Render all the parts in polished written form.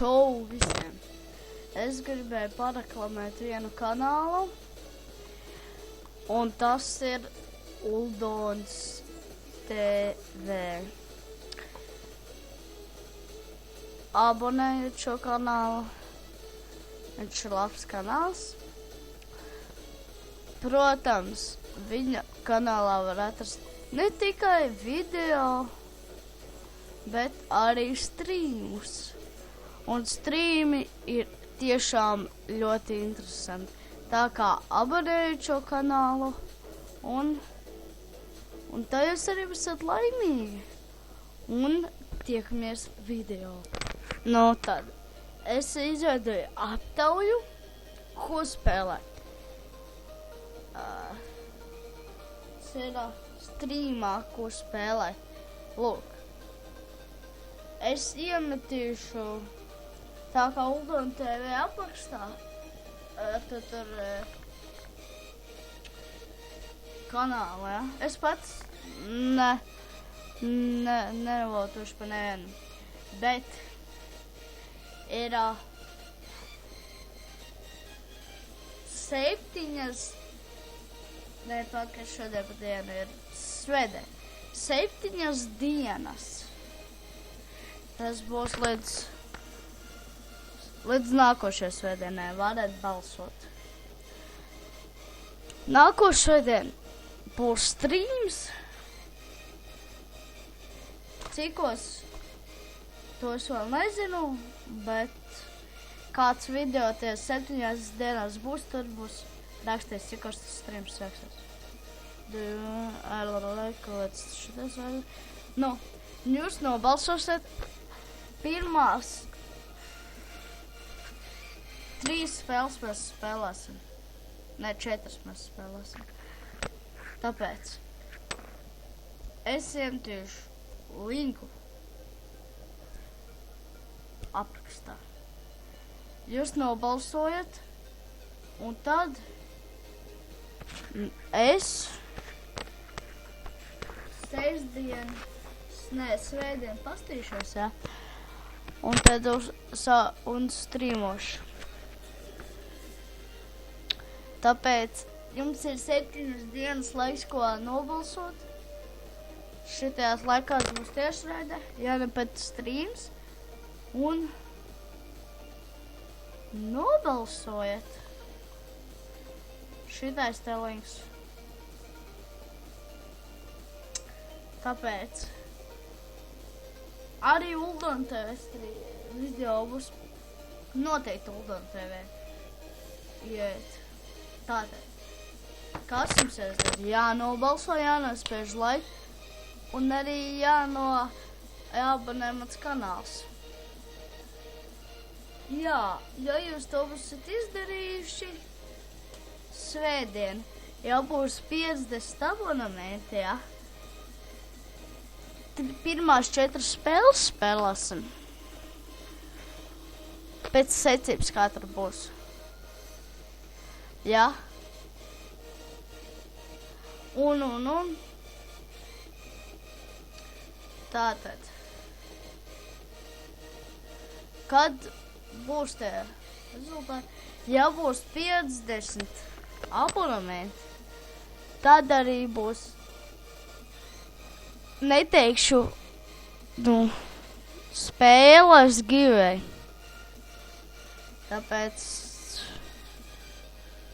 Čau visiem! Es gribēju pareklamēt vienu kanālu, un tas ir Uldons TV. Abonējiet šo kanālu, viņš ir labs kanāls. Protams, viņa kanālā var atrast ne tikai video, bet arī strīmus. Un strīmi ir tiešām ļoti interesanti. Tā kā abonējiet šo kanālu un tā jūs arī esat laimīgi. Un tiekamies video. Nu tad, es izveidoju aptauju, ko spēlēt. Tas ir strīmā, ko spēlēt. Lūk, es iemetīšu tā kā Uldon TV aprakstā, tad tur kanālu, ja? Es pats nevotošu pa nevienu, bet ir šodien pa dienu ir svētdien, 7 dienas. Tas būs līdz nākošajai svētdienai varat balsot. Nākošais svētdien būs strīms. Cikos, to es vēl nezinu, bet kāds video tie 7 dienās būs, tur būs rakstīts, cikos tas strīms sāksies. Nu, jūs nobalsosiet pirmās 3 spēles mēs spēlēsim. Ne, 4 mēs spēlēsim. Tāpēc es iemetīšu linku aprakstā. Jūs nobalsojat, un tad es svētdien pastīšos, ja? Un tad strīmošu. Tāpēc jums ir 7 dienas laiks, ko nobalsot. Šitajās laikās būs tiešraide, ja ne pat strīms. Un nobalsojiet. Šitais te links. Tāpēc arī Uldon TV video būs noteikti Uldon TV. Iet. Tātad, kas jums ir jānobalso, jānospiež laiku, un arī jāabonē mans kanāls. Jā, ja jūs to būsiet izdarījuši, svētdien jau būs 50 abonementi, ja? Tad pirmās 4 spēles spēlēsim. Pēc secības katra būs. Ja? Un. Tātad. Kad būs tie rezultāti? Ja būs 50 abonementi, tad arī būs, neteikšu, spēles giveaway. Tāpēc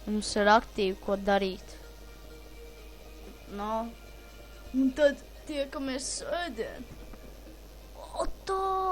mums ir aktīvi, ko darīt. No. Un tad tiekamies svētdien. O tā!